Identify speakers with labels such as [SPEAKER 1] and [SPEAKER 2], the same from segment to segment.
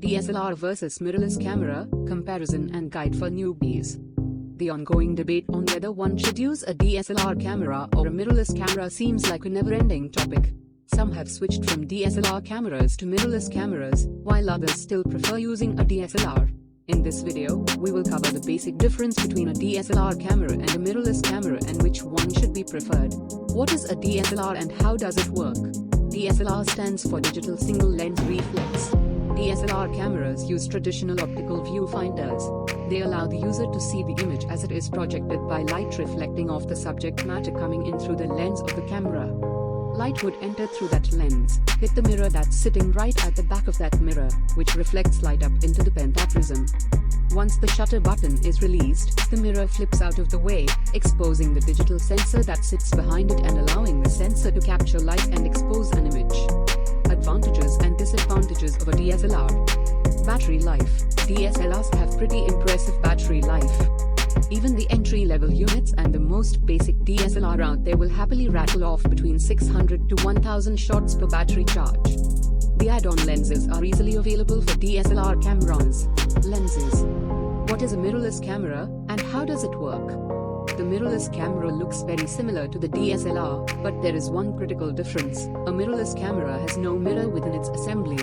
[SPEAKER 1] DSLR versus mirrorless camera, comparison and guide for newbies. The ongoing debate on whether one should use a DSLR camera or a mirrorless camera seems like a never-ending topic. Some have switched from DSLR cameras to mirrorless cameras, while others still prefer using a DSLR. In this video, we will cover the basic difference between a DSLR camera and a mirrorless camera and which one should be preferred. What is a DSLR and how does it work? DSLR stands for Digital Single Lens Reflex. DSLR cameras use traditional optical viewfinders. They allow the user to see the image as it is projected by light reflecting off the subject matter coming in through the lens of the camera. Light would enter through that lens, hit the mirror that's sitting right at the back of that mirror, which reflects light up into the pentaprism. Once the shutter button is released, the mirror flips out of the way, exposing the digital sensor that sits behind it and allowing the sensor to capture light and expose an image. Advantages and disadvantages of a DSLR. Battery life. DSLRs have pretty impressive battery life. Even the entry-level units and the most basic DSLR out there will happily rattle off between 600 to 1000 shots per battery charge. The add-on lenses are easily available for DSLR cameras. Lenses. What is a mirrorless camera, and how does it work? The mirrorless camera looks very similar to the DSLR, but there is one critical difference. A mirrorless camera has no mirror within its assembly.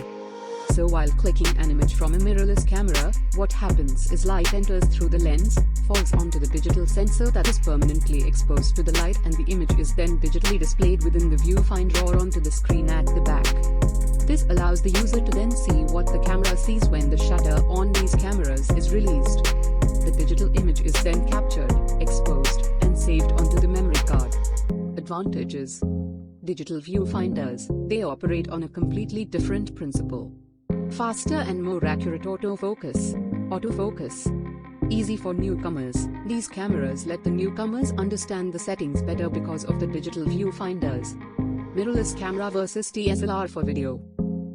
[SPEAKER 1] So while clicking an image from a mirrorless camera, what happens is light enters through the lens, falls onto the digital sensor that is permanently exposed to the light, and the image is then digitally displayed within the viewfinder or onto the screen at the back. This allows the user to then see what the camera sees when the shutter on these cameras is released. The digital image is then captured, exposed, and saved onto the memory card. Advantages. Digital viewfinders. They operate on a completely different principle. Faster and more accurate autofocus. Autofocus. Easy for newcomers. These cameras let the newcomers understand the settings better because of the digital viewfinders. Mirrorless camera versus DSLR for video.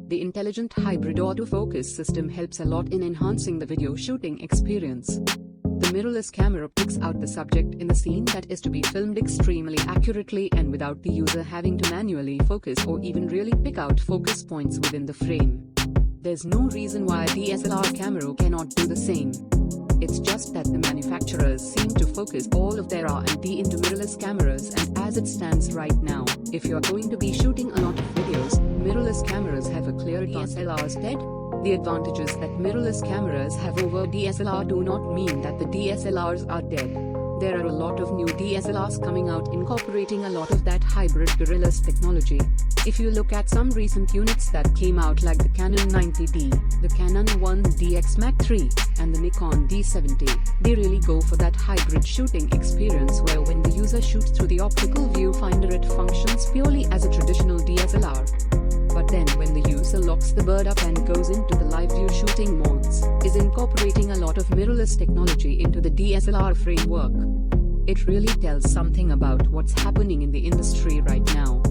[SPEAKER 1] The intelligent hybrid autofocus system helps a lot in enhancing the video shooting experience. The mirrorless camera picks out the subject in the scene that is to be filmed extremely accurately and without the user having to manually focus or even really pick out focus points within the frame. There's no reason why a DSLR camera cannot do the same. It's just that the manufacturers seem to focus all of their R&D into mirrorless cameras, and as it stands right now, if you're going to be shooting a lot of videos, mirrorless cameras have a clear advantage. DSLRs dead? The advantages that mirrorless cameras have over DSLR do not mean that the DSLRs are dead. There are a lot of new DSLRs coming out incorporating a lot of that hybrid mirrorless technology. If you look at some recent units that came out like the Canon 90D, the Canon 1DX Mark III, and the Nikon D70, they really go for that hybrid shooting experience where when the user shoots through the optical viewfinder it functions purely as a traditional DSLR. But then when the user locks the bird up and goes into the live view shooting modes, is incorporating a lot of mirrorless technology into the DSLR framework. It really tells something about what's happening in the industry right now.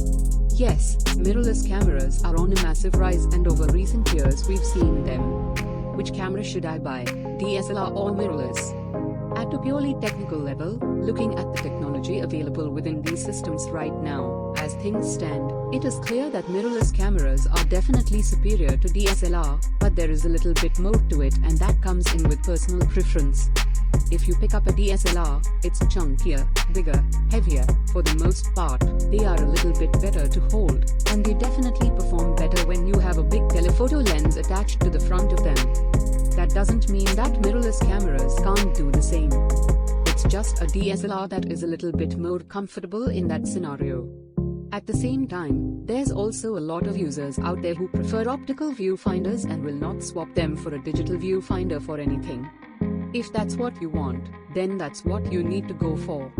[SPEAKER 1] Yes, mirrorless cameras are on a massive rise, and over recent years we've seen them. Which camera should I buy, DSLR or mirrorless? At a purely technical level, looking at the technology available within these systems right now, as things stand, it is clear that mirrorless cameras are definitely superior to DSLR, but there is a little bit more to it, and that comes in with personal preference. If you pick up a DSLR, it's chunkier, bigger, heavier. For the most part, they are a little bit better to hold, and they definitely perform better when you have a big telephoto lens attached to the front of them. That doesn't mean that mirrorless cameras can't do the same. It's just a DSLR that is a little bit more comfortable in that scenario. At the same time, there's also a lot of users out there who prefer optical viewfinders and will not swap them for a digital viewfinder for anything. If that's what you want, then that's what you need to go for.